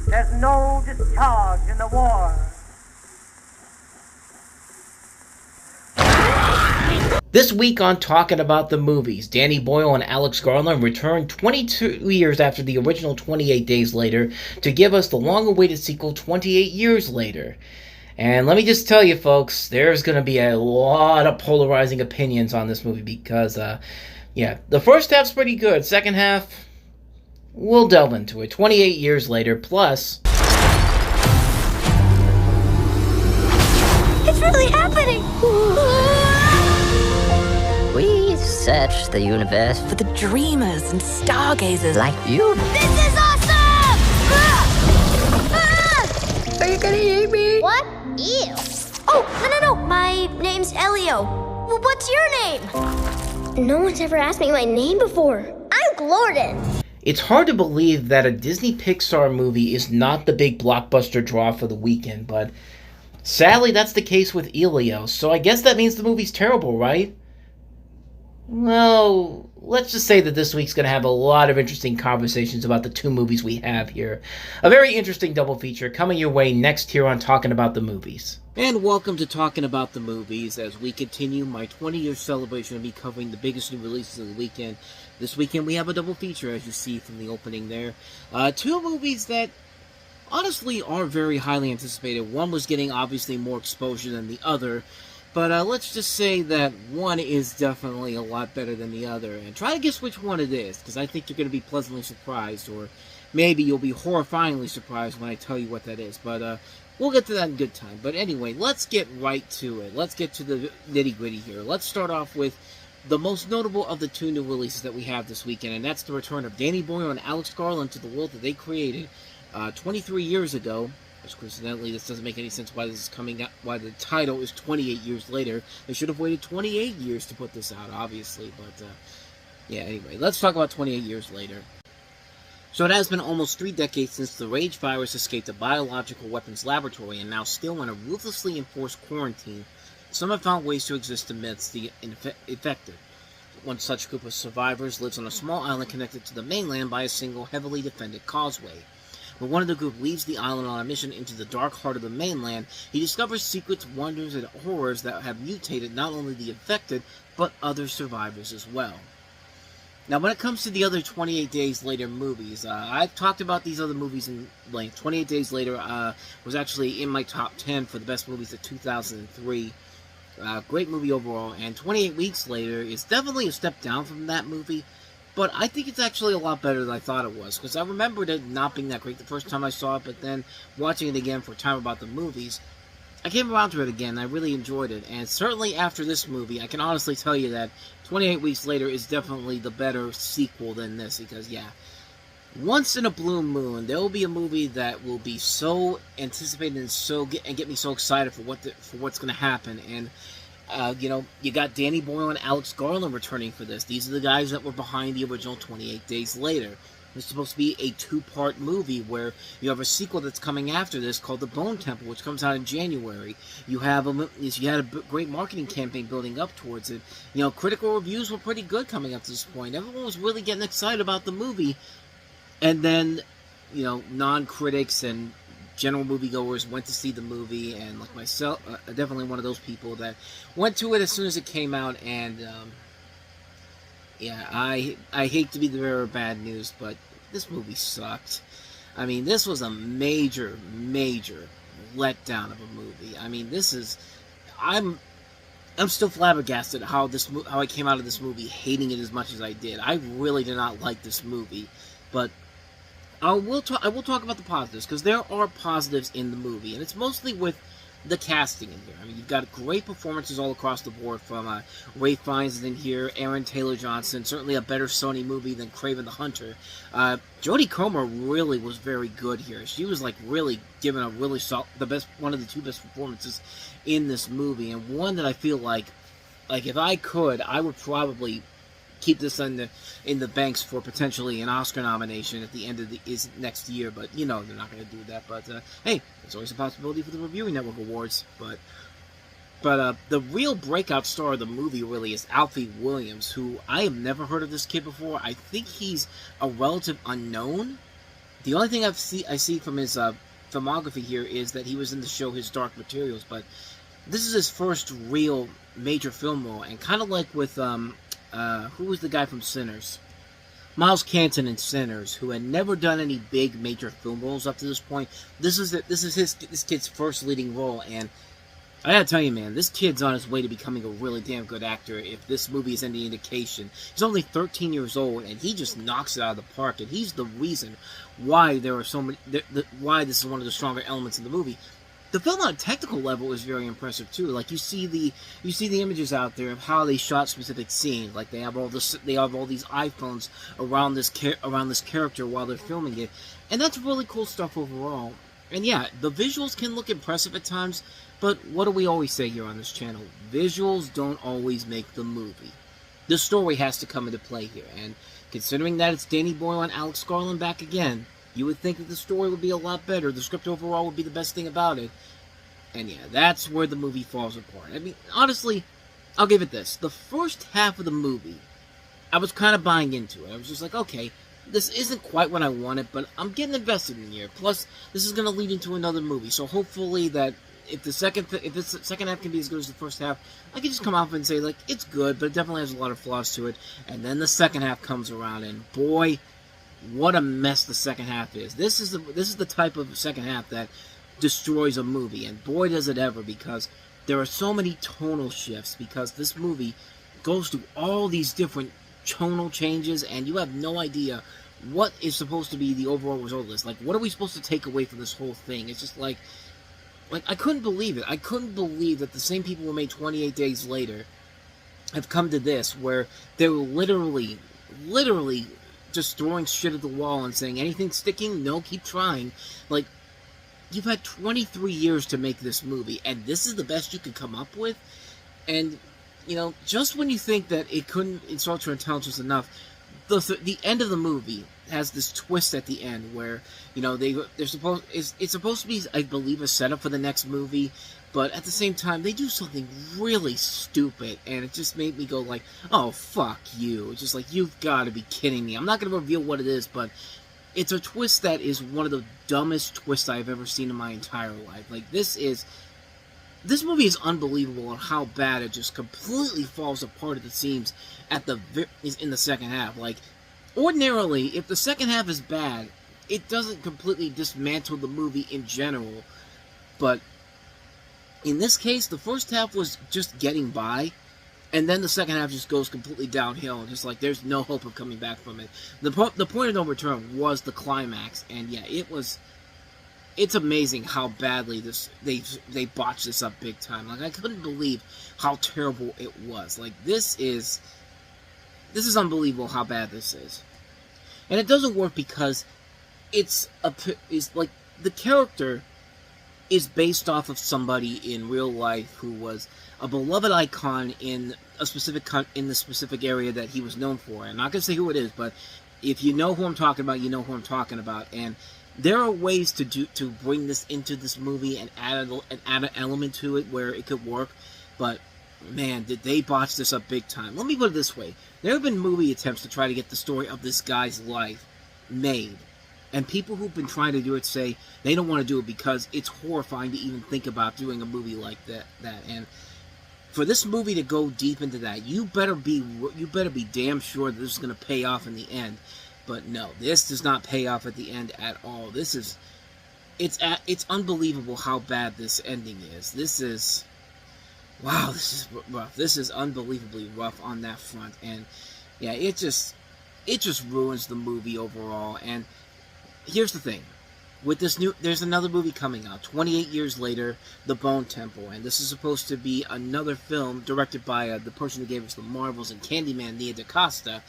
There's no discharge in the war. This week on Talking About the Movies, Danny Boyle and Alex Garland returned 22 years after the original 28 Days Later to give us the long-awaited sequel 28 Years Later. And let me just tell you folks, there's going to be a lot of polarizing opinions on this movie because, the first half's pretty good. Second half, we'll delve into it. 28 Years Later, plus... It's really happening! We search the universe for the dreamers and stargazers like you. This is awesome! Are you gonna eat me? What? Ew. Oh, no. My name's Elio. Well, what's your name? No one's ever asked me my name before. I'm Glorden. It's hard to believe that a Disney Pixar movie is not the big blockbuster draw for the weekend, but sadly that's the case with Elio, so I guess that means the movie's terrible, right? Well, let's just say that this week's going to have a lot of interesting conversations about the two movies we have here. A very interesting double feature coming your way next here on Talking About the Movies. And welcome to Talking About the Movies as we continue my 20-year celebration of me covering the biggest new releases of the weekend. This weekend we have a double feature, as you see from the opening there. Two movies that honestly are very highly anticipated. One was getting obviously more exposure than the other. But let's just say that one is definitely a lot better than the other. And try to guess which one it is, because I think you're going to be pleasantly surprised, or maybe you'll be horrifyingly surprised when I tell you what that is. But we'll get to that in good time. But anyway, let's get right to it. Let's get to the nitty-gritty here. Let's start off with the most notable of the two new releases that we have this weekend, and that's the return of Danny Boyle and Alex Garland to the world that they created 23 years ago. Which coincidentally, this doesn't make any sense why this is coming out, why the title is 28 years later. They should have waited 28 years to put this out, obviously. But, anyway, let's talk about 28 years later. So it has been almost 3 decades since the Rage virus escaped a biological weapons laboratory, and now still in a ruthlessly enforced quarantine, some have found ways to exist amidst the infected. One such group of survivors lives on a small island connected to the mainland by a single heavily defended causeway. When one of the group leaves the island on a mission into the dark heart of the mainland, he discovers secrets, wonders, and horrors that have mutated not only the infected, but other survivors as well. Now, when it comes to the other 28 Days Later movies, I've talked about these other movies in length. 28 Days Later was actually in my top 10 for the best movies of 2003. Great movie overall, and 28 Weeks Later is definitely a step down from that movie. But I think it's actually a lot better than I thought it was, because I remembered it not being that great the first time I saw it, but then watching it again for Time About the Movies, I came around to it again, and I really enjoyed it. And certainly after this movie, I can honestly tell you that 28 Weeks Later is definitely the better sequel than this, because, once in a blue moon, there will be a movie that will be so anticipated and get me so excited for what's going to happen. And you got Danny Boyle and Alex Garland returning for this. These are the guys that were behind the original 28 Days Later. It's supposed to be a 2-part movie where you have a sequel that's coming after this called The Bone Temple, which comes out in January. You had a great marketing campaign building up towards it. Critical reviews were pretty good coming up to this point. Everyone was really getting excited about the movie. And then, non-critics and general moviegoers went to see the movie, and like myself, definitely one of those people that went to it as soon as it came out, and I hate to be the bearer of bad news, but this movie sucked. I mean, this was a major letdown of a movie. I mean, I'm still flabbergasted how I came out of this movie hating it as much as I did. I really did not like this movie, but I will talk about the positives, because there are positives in the movie, and it's mostly with the casting in here. I mean, you've got great performances all across the board from Ralph Fiennes in here, Aaron Taylor-Johnson, certainly a better Sony movie than Kraven the Hunter. Jodie Comer really was very good here. She was really giving a really one of the 2 best performances in this movie, and one that I feel like if I could, I would probably keep this in the banks for potentially an Oscar nomination at the end of next year, but they're not going to do that. But hey, there's always a possibility for the Reviewing Network Awards. But the real breakout star of the movie really is Alfie Williams, who I have never heard of this kid before. I think he's a relative unknown. The only thing I see from his filmography here is that he was in the show His Dark Materials, but this is his first real major film role, and kind of like with who was the guy from Sinners? Miles Canton in Sinners, who had never done any big major film roles up to this point. This is this kid's first leading role, and I gotta tell you, man, this kid's on his way to becoming a really damn good actor. If this movie is any indication, he's only 13 years old, and he just knocks it out of the park. And he's the reason why there are so many, why this is one of the stronger elements in the movie. The film on a technical level is very impressive too. Like you see the images out there of how they shot specific scenes. Like they have all these iPhones around this character while they're filming it, and that's really cool stuff overall. And yeah, the visuals can look impressive at times, but what do we always say here on this channel? Visuals don't always make the movie. The story has to come into play here, and considering that it's Danny Boyle and Alex Garland back again, you would think that the story would be a lot better. The script overall would be the best thing about it. And yeah, that's where the movie falls apart. I mean, honestly, I'll give it this. The first half of the movie, I was kind of buying into it. I was just like, okay, this isn't quite what I wanted, but I'm getting invested in here. Plus, this is going to lead into another movie. So hopefully that if the second half can be as good as the first half, I can just come off and say, like, it's good, but it definitely has a lot of flaws to it. And then the second half comes around, and boy, what a mess the second half is. This is the type of second half that destroys a movie, and boy does it ever, because there are so many tonal shifts, because this movie goes through all these different tonal changes, and you have no idea what is supposed to be the overall result of this. Like, what are we supposed to take away from this whole thing? It's just like I couldn't believe it. I couldn't believe that the same people who made 28 Days Later have come to this, where they were literally just throwing shit at the wall and saying, anything sticking? No, keep trying. Like, you've had 23 years to make this movie, and this is the best you could come up with? And, you know, just when you think that it couldn't insult your intelligence enough, the end of the movie has this twist at the end where, you know, it's supposed to be, I believe, a setup for the next movie, but at the same time, they do something really stupid, and it just made me go like, oh, fuck you. It's just like, you've got to be kidding me. I'm not going to reveal what it is, but it's a twist that is one of the dumbest twists I've ever seen in my entire life. Like, this movie is unbelievable on how bad it just completely falls apart at the seams in the second half. Like, ordinarily, if the second half is bad, it doesn't completely dismantle the movie in general, but in this case, the first half was just getting by, and then the second half just goes completely downhill, just like there's no hope of coming back from it. The point of no return was the climax, and yeah, it's amazing how badly they botched this up big time. Like, I couldn't believe how terrible it was. Like, this is unbelievable how bad this is. And it doesn't work because it's like the character is based off of somebody in real life who was a beloved icon in the specific area that he was known for. I'm not going to say who it is, but if you know who I'm talking about, you know who I'm talking about. And there are ways to bring this into this movie and add an element to it where it could work, but man, did they botch this up big time. Let me put it this way. There have been movie attempts to try to get the story of this guy's life made, and people who've been trying to do it say they don't want to do it because it's horrifying to even think about doing a movie like that. And for this movie to go deep into that, you better be damn sure that this is going to pay off in the end. But no, this does not pay off at the end at all. It's unbelievable how bad this ending is. Wow, this is rough. This is unbelievably rough on that front, and yeah, it just ruins the movie overall. And here's the thing. With this there's another movie coming out, 28 years later, The Bone Temple, and this is supposed to be another film directed by the person who gave us The Marvels and Candyman, Nia DaCosta.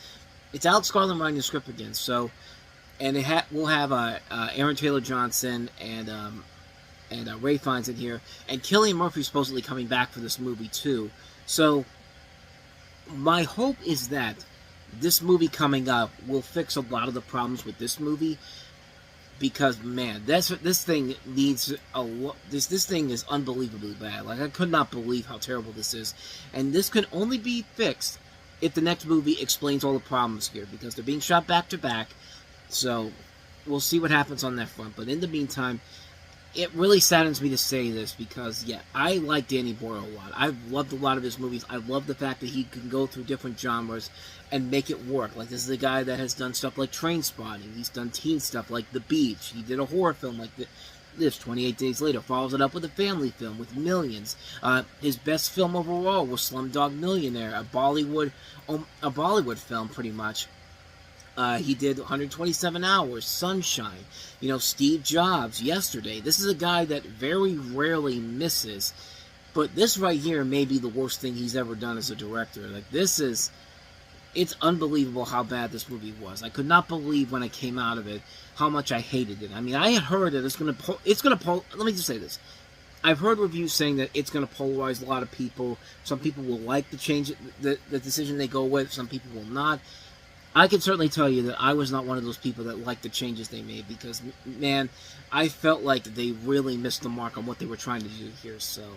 It's Alex Garland writing the script again, so, and we'll have Aaron Taylor Johnson and Ray Fiennes in here, and Cillian Murphy supposedly coming back for this movie too. So my hope is that this movie coming up will fix a lot of the problems with this movie, because man, this thing needs a lot. This thing is unbelievably bad. Like, I could not believe how terrible this is, and this can only be fixed if the next movie explains all the problems here, because they're being shot back to back. So we'll see what happens on that front. But in the meantime, it really saddens me to say this because, yeah, I like Danny Boyle a lot. I've loved a lot of his movies. I love the fact that he can go through different genres and make it work. Like, this is a guy that has done stuff like Trainspotting. He's done teen stuff like The Beach. He did a horror film like this, 28 Days Later. Follows it up with a family film with Millions. His best film overall was Slumdog Millionaire, a Bollywood film, pretty much. He did 127 Hours, Sunshine, Steve Jobs, Yesterday. This is a guy that very rarely misses, but this right here may be the worst thing he's ever done as a director. Like, it's unbelievable how bad this movie was. I could not believe when I came out of it how much I hated it. I mean, I had heard that let me just say this. I've heard reviews saying that it's going to polarize a lot of people. Some people will like the decision they go with. Some people will not. I can certainly tell you that I was not one of those people that liked the changes they made because, man, I felt like they really missed the mark on what they were trying to do here. So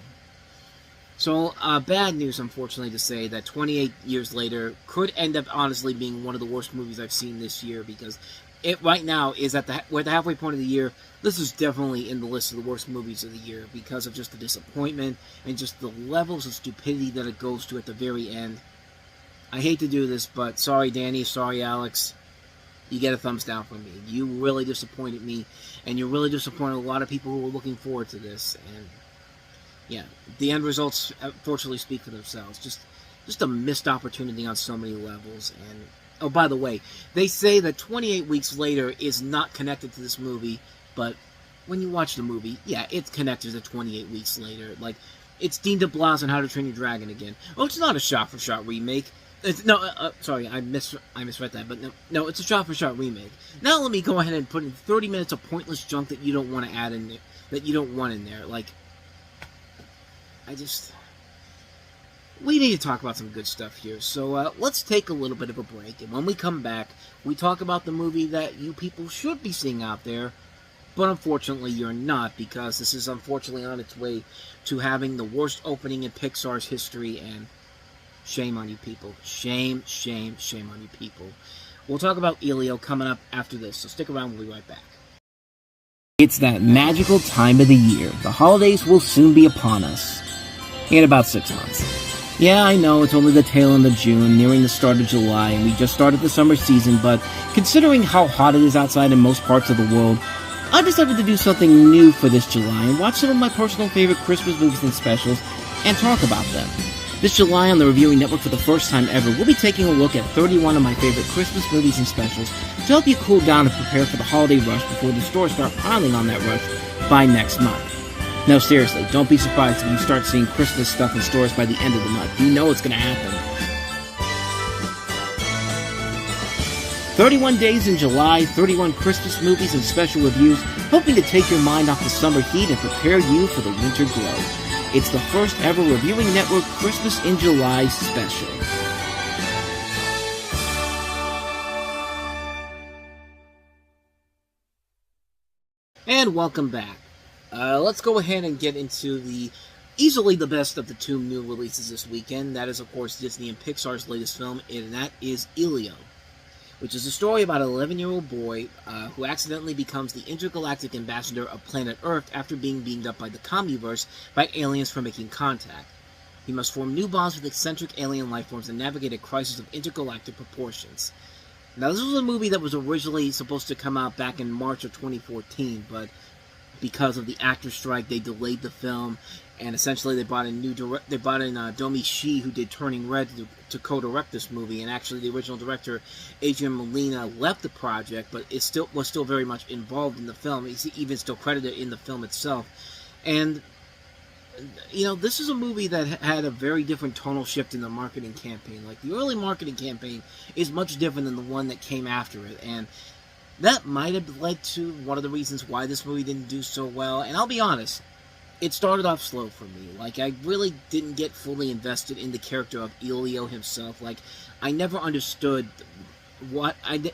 bad news, unfortunately, to say that 28 years later could end up honestly being one of the worst movies I've seen this year because it right now is we're at the halfway point of the year. This is definitely in the list of the worst movies of the year because of just the disappointment and just the levels of stupidity that it goes to at the very end. I hate to do this, but sorry, Danny, sorry, Alex. You get a thumbs down from me. You really disappointed me, and you really disappointed a lot of people who were looking forward to this. And yeah, the end results, unfortunately, speak for themselves. Just a missed opportunity on so many levels. And oh, by the way, they say that 28 Weeks Later is not connected to this movie, but when you watch the movie, yeah, it's connected to 28 Weeks Later. Like, it's Dean DeBlas and How to Train Your Dragon again. Oh, it's not a shot-for-shot remake. Sorry, I misread that, but no, it's a shot-for-shot remake. Now let me go ahead and put in 30 minutes of pointless junk that you don't want to add in there, that you don't want in there. Like, we need to talk about some good stuff here. So let's take a little bit of a break, and when we come back, we talk about the movie that you people should be seeing out there, but unfortunately you're not, because this is unfortunately on its way to having the worst opening in Pixar's history, and shame on you people. Shame, shame, shame on you people. We'll talk about Elio coming up after this, so stick around, we'll be right back. It's that magical time of the year. The holidays will soon be upon us. In about 6 months. Yeah, I know, it's only the tail end of June, nearing the start of July, and we just started the summer season, but considering how hot it is outside in most parts of the world, I decided to do something new for this July and watch some of my personal favorite Christmas movies and specials and talk about them. This July on the Reviewing Network, for the first time ever, we'll be taking a look at 31 of my favorite Christmas movies and specials to help you cool down and prepare for the holiday rush before the stores start piling on that rush by next month. No, seriously, don't be surprised when you start seeing Christmas stuff in stores by the end of the month. You know it's going to happen. 31 days in July, 31 Christmas movies and special reviews, hoping to take your mind off the summer heat and prepare you for the winter glow. It's the first ever Reviewing Network Christmas in July special. And welcome back. Let's go ahead and get into easily the best of the two new releases this weekend. That is, of course, Disney and Pixar's latest film, and that is Elio, which is a story about an 11-year-old boy who accidentally becomes the intergalactic ambassador of planet Earth after being beamed up by the Communiverse by aliens for making contact. He must form new bonds with eccentric alien lifeforms and navigate a crisis of intergalactic proportions. Now, this was a movie that was originally supposed to come out back in March of 2014, but because of the actor strike, they delayed the film, and essentially they brought in Domi Shi, who did Turning Red, to co-direct this movie. And actually, the original director, Adrian Molina, left the project, but was still very much involved in the film. He's even still credited in the film itself. And this is a movie that had a very different tonal shift in the marketing campaign. Like, the early marketing campaign is much different than the one that came after it, and that might have led to one of the reasons why this movie didn't do so well. And I'll be honest, it started off slow for me. Like, I really didn't get fully invested in the character of Elio himself. Like, I never understood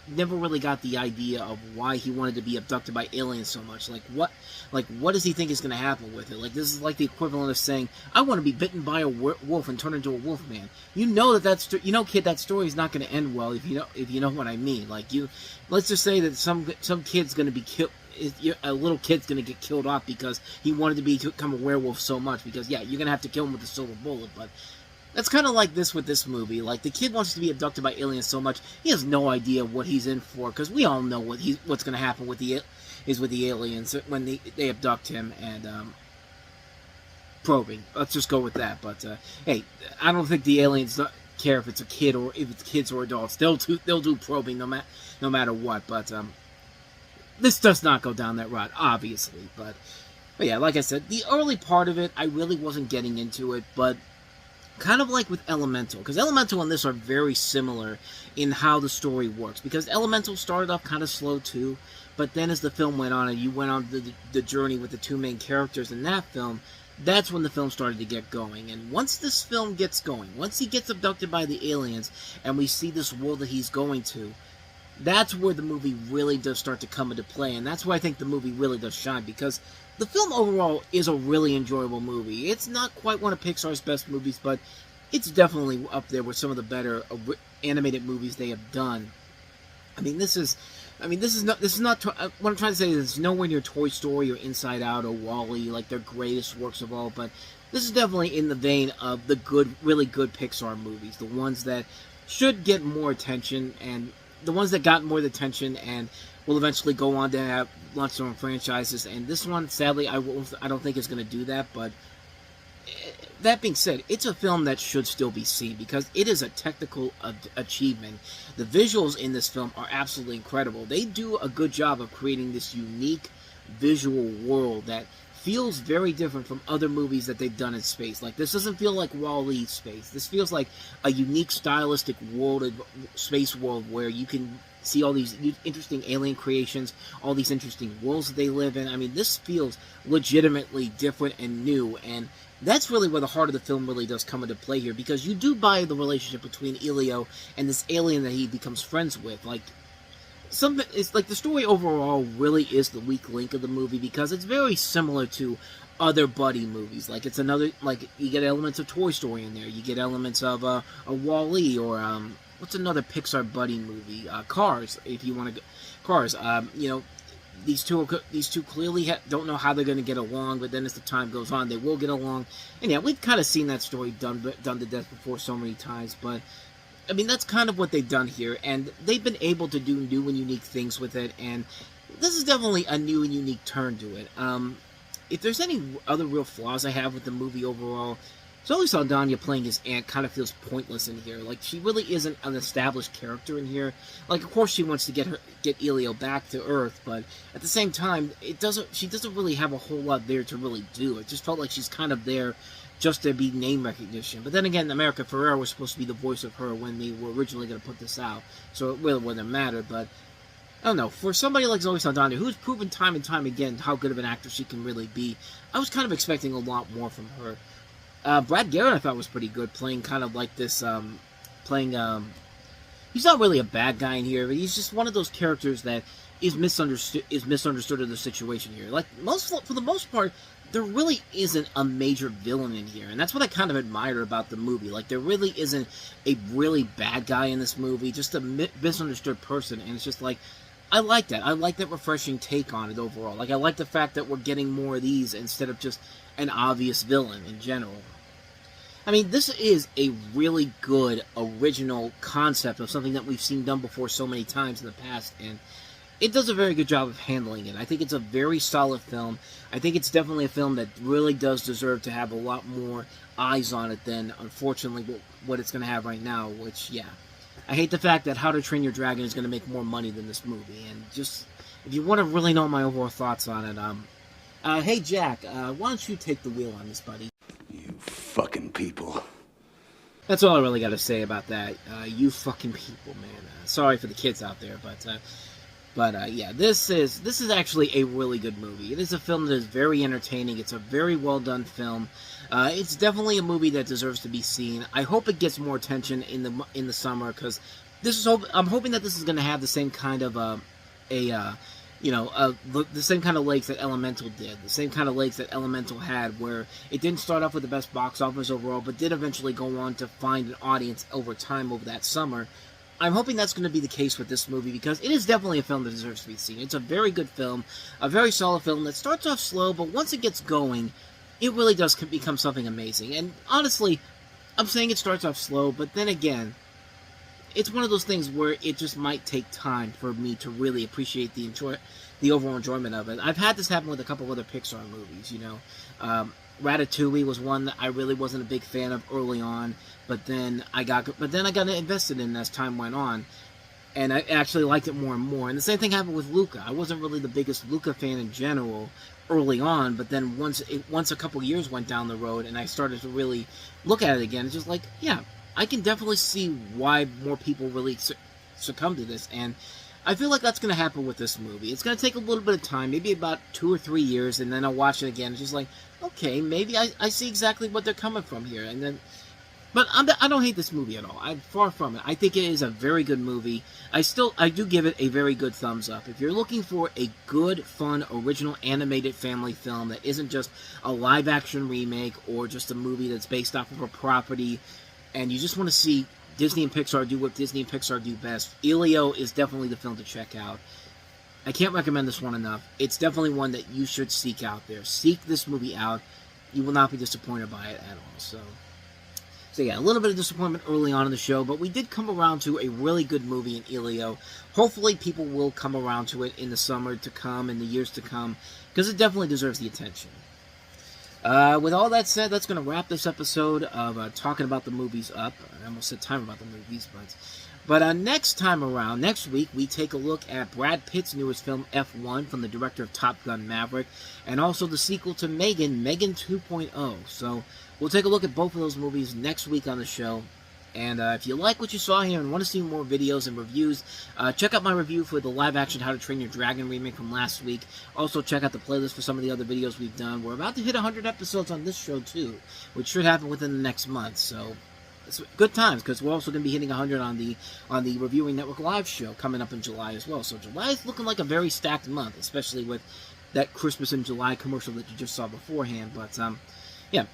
never really got the idea of why he wanted to be abducted by aliens so much. What does he think is going to happen with it? Like, this is like the equivalent of saying, I want to be bitten by a wolf and turn into a wolf man. You know kid, that story is not going to end well if you know what I mean. Like, let's just say that some kid's going to be killed. A little kid's going to get killed off because he wanted to become a werewolf so much. Because, yeah, you're going to have to kill him with a silver bullet. But that's kind of like this with this movie. Like, the kid wants to be abducted by aliens so much, he has no idea what he's in for. Because we all know what's going to happen with the aliens when they abduct him and probing. Let's just go with that. But, hey, I don't think the aliens care if it's a kid or if it's kids or adults. They'll do probing no matter what. But, this does not go down that route, obviously, but yeah, like I said, the early part of it, I really wasn't getting into it, but kind of like with Elemental, because Elemental and this are very similar in how the story works, because Elemental started off kind of slow too, but then as the film went on and you went on the journey with the two main characters in that film, that's when the film started to get going. And once this film gets going, once he gets abducted by the aliens and we see this world that he's going to, that's where the movie really does start to come into play, and that's where I think the movie really does shine, because the film overall is a really enjoyable movie. It's not quite one of Pixar's best movies, but it's definitely up there with some of the better animated movies they have done. This is not what I'm trying to say is it's nowhere near Toy Story or Inside Out or WALL-E, like their greatest works of all, but this is definitely in the vein of the really good Pixar movies, the ones that should get more attention, and the ones that got more attention and will eventually go on to have launch their own franchises. And this one, sadly, I don't think is going to do that. But that being said, it's a film that should still be seen because it is a technical achievement. The visuals in this film are absolutely incredible. They do a good job of creating this unique visual world that feels very different from other movies that they've done in space. Like, this doesn't feel like WALL-E space. This feels like a unique stylistic space world where you can see all these interesting alien creations, all these interesting worlds that they live in. This feels legitimately different and new, and that's really where the heart of the film really does come into play here, because you do buy the relationship between Elio and this alien that he becomes friends with. It's like the story overall really is the weak link of the movie, because it's very similar to other buddy movies. Like, it's another, like, you get elements of Toy Story in there, you get elements of a WALL-E, or what's another Pixar buddy movie? Cars, if you want to go. Cars. These two clearly don't know how they're going to get along, but then as the time goes on, they will get along. And yeah, we've kind of seen that story done to death before so many times, but that's kind of what they've done here, and they've been able to do new and unique things with it, and this is definitely a new and unique turn to it. If there's any other real flaws I have with the movie overall, Zoe Saldana playing his aunt kind of feels pointless in here. Like, she really isn't an established character in here. Like, of course she wants to get Elio back to Earth, but at the same time, she doesn't really have a whole lot there to really do. It just felt like she's kind of there just to be name recognition. But then again, America Ferrera was supposed to be the voice of her when they were originally going to put this out, so it really wouldn't matter. But I don't know, for somebody like Zoe Saldana, who's proven time and time again how good of an actress she can really be, I was kind of expecting a lot more from her. Brad Garrett, I thought, was pretty good, playing kind of like this, he's not really a bad guy in here, but he's just one of those characters that is misunderstood in the situation here. Like, for the most part, there really isn't a major villain in here, and that's what I kind of admire about the movie. Like, there really isn't a really bad guy in this movie, just a misunderstood person, and it's just like, I like that. I like that refreshing take on it overall. Like, I like the fact that we're getting more of these instead of just an obvious villain in general. This is a really good original concept of something that we've seen done before so many times in the past, and it does a very good job of handling it. I think it's a very solid film. I think it's definitely a film that really does deserve to have a lot more eyes on it than, unfortunately, what it's going to have right now, which, yeah. I hate the fact that How to Train Your Dragon is going to make more money than this movie, and just, if you want to really know my overall thoughts on it, hey, Jack, why don't you take the wheel on this, buddy? You fucking people. That's all I really got to say about that. You fucking people, man. Sorry for the kids out there, but yeah, this is actually a really good movie. It is a film that is very entertaining. It's a very well done film. It's definitely a movie that deserves to be seen. I hope it gets more attention in the summer, because I'm hoping that this is going to have the same kind of the same kind of legs that Elemental did, the same kind of legs that Elemental had, where it didn't start off with the best box office overall, but did eventually go on to find an audience over time over that summer. I'm hoping that's going to be the case with this movie, because it is definitely a film that deserves to be seen. It's a very good film, a very solid film that starts off slow, but once it gets going, it really does become something amazing. And honestly, I'm saying it starts off slow, but then again, it's one of those things where it just might take time for me to really appreciate the overall enjoyment of it. I've had this happen with a couple other Pixar movies, Ratatouille was one that I really wasn't a big fan of early on, but then I got invested in as time went on, and I actually liked it more and more. And the same thing happened with Luca. I wasn't really the biggest Luca fan in general early on, but then once a couple years went down the road and I started to really look at it again, it's just like, yeah, I can definitely see why more people really succumb to this, and I feel like that's going to happen with this movie. It's going to take a little bit of time, maybe about 2 or 3 years, and then I'll watch it again. It's just like, okay, maybe I see exactly what they're coming from here. And then, but I don't hate this movie at all. I'm far from it. I think it is a very good movie. I do give it a very good thumbs up. If you're looking for a good, fun, original animated family film that isn't just a live-action remake or just a movie that's based off of a property, and you just want to see Disney and Pixar do what Disney and Pixar do best, Elio is definitely the film to check out. I can't recommend this one enough. It's definitely one that you should seek out there. Seek this movie out. You will not be disappointed by it at all. So yeah, a little bit of disappointment early on in the show, but we did come around to a really good movie in Elio. Hopefully people will come around to it in the summer to come, in the years to come, because it definitely deserves the attention. With all that said, that's going to wrap this episode of talking about the movies up. I almost said time about the movies, but next time around, next week, we take a look at Brad Pitt's newest film, F1, from the director of Top Gun Maverick, and also the sequel to Megan 2.0. So we'll take a look at both of those movies next week on the show. And if you like what you saw here and want to see more videos and reviews, check out my review for the live-action How to Train Your Dragon remake from last week. Also, check out the playlist for some of the other videos we've done. We're about to hit 100 episodes on this show, too, which should happen within the next month. So, it's good times, because we're also going to be hitting 100 on the Reviewing Network Live show coming up in July as well. So, July is looking like a very stacked month, especially with that Christmas in July commercial that you just saw beforehand. But, yeah.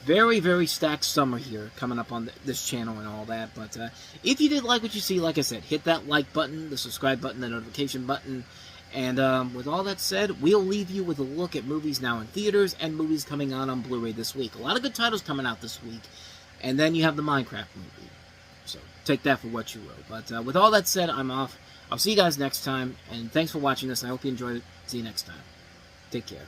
Very, very stacked summer here coming up on this channel and all that. But if you did like what you see, like I said, hit that like button, the subscribe button, the notification button. And with all that said, we'll leave you with a look at movies now in theaters and movies coming out on Blu-ray this week. A lot of good titles coming out this week. And then you have the Minecraft movie. So take that for what you will. But with all that said, I'm off. I'll see you guys next time. And thanks for watching this. I hope you enjoyed it. See you next time. Take care.